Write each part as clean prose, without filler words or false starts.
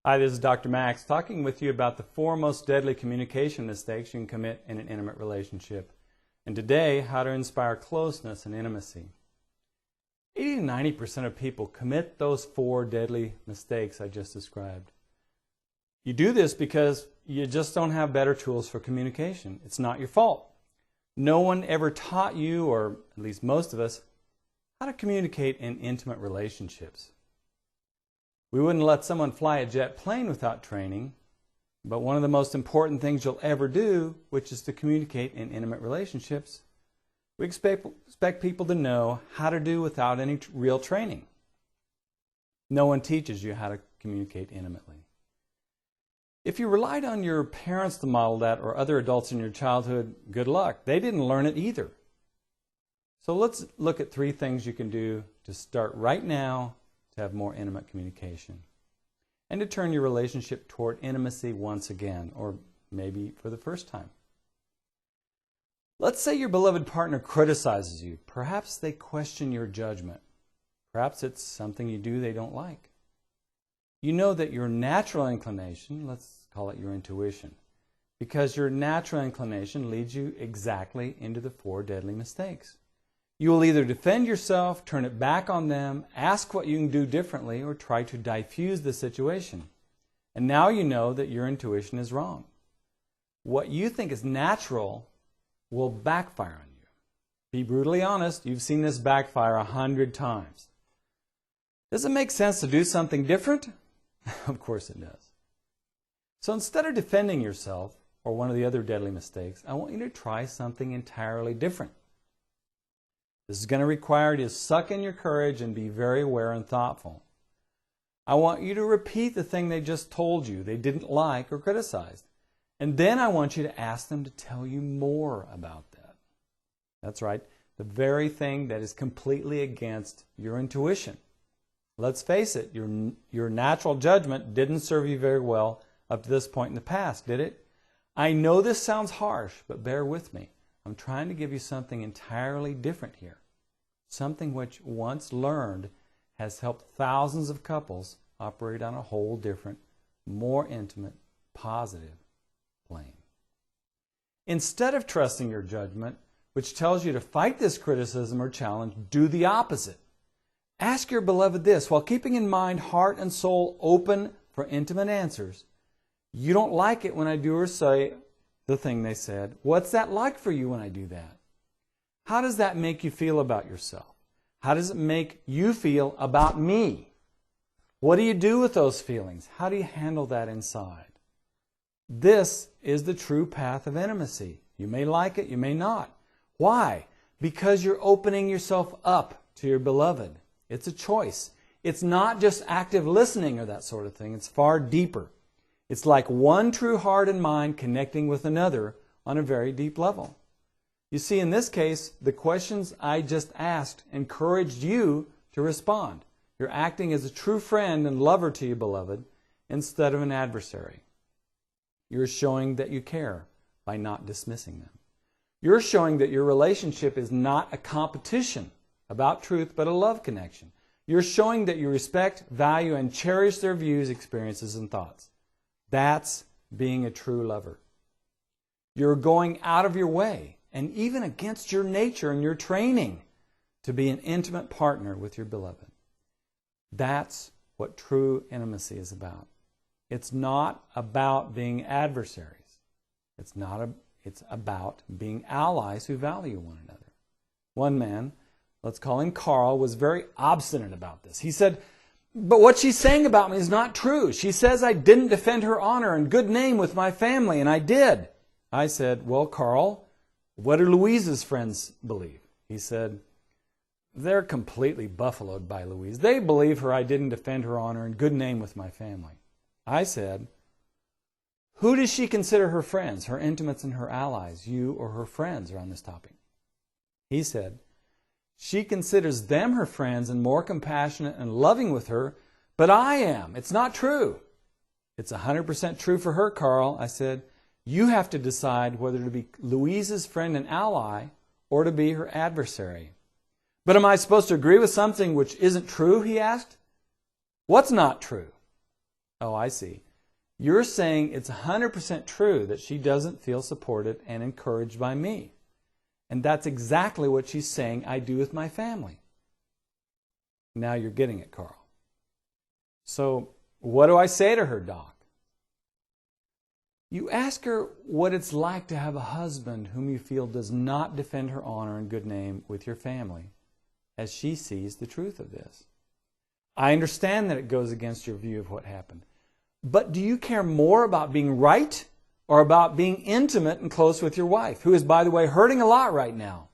Hi, this is Dr. Max talking with you about the 4 most deadly communication mistakes you can commit in an intimate relationship. And today, how to inspire closeness and intimacy. 80 to 90% of people commit those 4 deadly mistakes I just described. You do this because you just don't have better tools for communication. It's not your fault. No one ever taught you, or at least most of us, how to communicate in intimate relationships. We wouldn't let someone fly a jet plane without training, but one of the most important things you'll ever do, which is to communicate in intimate relationships, we expect people to know how to do without any real training. No one teaches you how to communicate intimately. If you relied on your parents to model that or other adults in your childhood, good luck. They didn't learn it either. So let's look at 3 things you can do to start right now to have more intimate communication and to turn your relationship toward intimacy once again, or maybe for the first time. Let's say your beloved partner criticizes you. Perhaps they question your judgment. Perhaps it's something you do they don't like. You know that your natural inclination, let's call it your intuition, because your natural inclination leads you exactly into the 4 deadly mistakes. You will either defend yourself, turn it back on them, ask what you can do differently, or try to diffuse the situation. And now you know that your intuition is wrong. What you think is natural will backfire on you. Be brutally honest, you've seen this backfire 100 times. Does it make sense to do something different? Of course it does. So instead of defending yourself, or one of the other deadly mistakes, I want you to try something entirely different. This is going to require you to suck in your courage and be very aware and thoughtful. I want you to repeat the thing they just told you they didn't like or criticized. And then I want you to ask them to tell you more about that. That's right, the very thing that is completely against your intuition. Let's face it, your natural judgment didn't serve you very well up to this point in the past, did it? I know this sounds harsh, but bear with me. I'm trying to give you something entirely different here. Something which, once learned, has helped thousands of couples operate on a whole different, more intimate, positive plane. Instead of trusting your judgment, which tells you to fight this criticism or challenge, do the opposite. Ask your beloved this, while keeping in mind heart and soul open for intimate answers. You don't like it when I do or say the thing they said. What's that like for you when I do that? How does that make you feel about yourself? How does it make you feel about me? What do you do with those feelings? How do you handle that inside? This is the true path of intimacy. You may like it, you may not. Why? Because you're opening yourself up to your beloved. It's a choice. It's not just active listening or that sort of thing. It's far deeper. It's like one true heart and mind connecting with another on a very deep level. You see, in this case, the questions I just asked encouraged you to respond. You're acting as a true friend and lover to your beloved instead of an adversary. You're showing that you care by not dismissing them. You're showing that your relationship is not a competition about truth, but a love connection. You're showing that you respect, value, and cherish their views, experiences, and thoughts. That's being a true lover. You're going out of your way, and even against your nature and your training, to be an intimate partner with your beloved. That's what true intimacy is about. It's not about being adversaries. It's about being allies who value one another. One man, let's call him Carl, was very obstinate about this. He said, "But what she's saying about me is not true. She says I didn't defend her honor and good name with my family, and I did." I said, "Well, Carl, what do Louise's friends believe?" He said, "They're completely buffaloed by Louise. They believe I didn't defend her honor and good name with my family." I said, "Who does she consider her friends, her intimates and her allies, you or her friends, are on this topic?" He said, "She considers them her friends and more compassionate and loving with her, but I am. It's not true." "It's 100% true for her, Carl." I said, "You have to decide whether to be Louise's friend and ally or to be her adversary." "But am I supposed to agree with something which isn't true?" he asked. "What's not true?" Oh, I see. You're saying it's 100% true that she doesn't feel supported and encouraged by me. And that's exactly what she's saying I do with my family. Now you're getting it, Carl. So what do I say to her, Doc? You ask her what it's like to have a husband whom you feel does not defend her honor and good name with your family, as she sees the truth of this. I understand that it goes against your view of what happened. But do you care more about being right or about being intimate and close with your wife, who is, by the way, hurting a lot right now?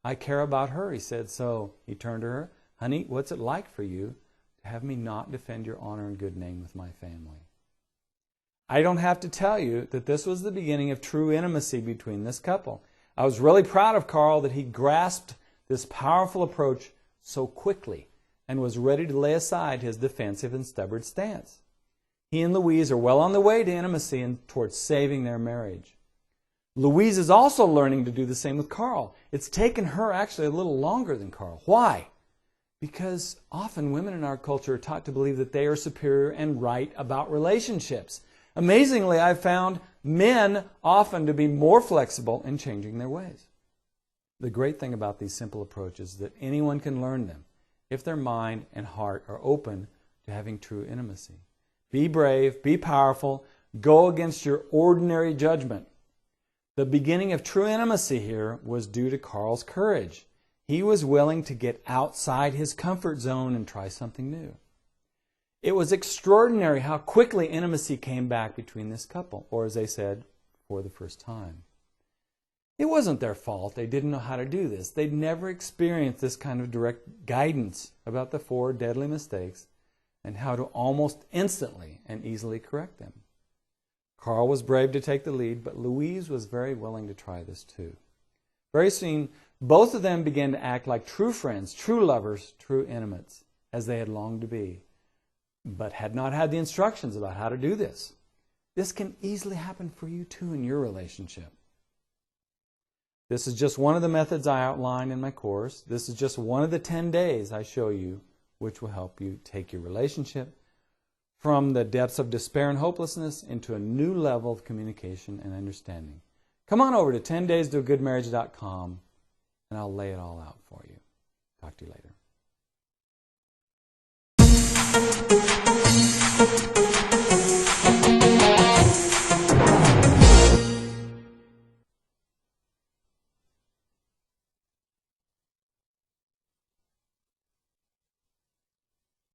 I care about her, he said. So he turned to her. Honey, what's it like for you to have me not defend your honor and good name with my family? I don't have to tell you that this was the beginning of true intimacy between this couple. I was really proud of Carl that he grasped this powerful approach so quickly and was ready to lay aside his defensive and stubborn stance. He and Louise are well on the way to intimacy and towards saving their marriage. Louise is also learning to do the same with Carl. It's taken her actually a little longer than Carl. Why? Because often women in our culture are taught to believe that they are superior and right about relationships. Amazingly, I've found men often to be more flexible in changing their ways. The great thing about these simple approaches is that anyone can learn them if their mind and heart are open to having true intimacy. Be brave, be powerful, go against your ordinary judgment. The beginning of true intimacy here was due to Carl's courage. He was willing to get outside his comfort zone and try something new. It was extraordinary how quickly intimacy came back between this couple, or as they said, for the first time. It wasn't their fault. They didn't know how to do this. They'd never experienced this kind of direct guidance about the 4 deadly mistakes and how to almost instantly and easily correct them. Carl was brave to take the lead, but Louise was very willing to try this too. Very soon, both of them began to act like true friends, true lovers, true intimates, as they had longed to be, but had not had the instructions about how to do this. This can easily happen for you too in your relationship. This is just one of the methods I outline in my course. This is just one of the 10 days I show you which will help you take your relationship from the depths of despair and hopelessness into a new level of communication and understanding. Come on over to 10daystoagoodmarriage.com and I'll lay it all out for you. Talk to you later.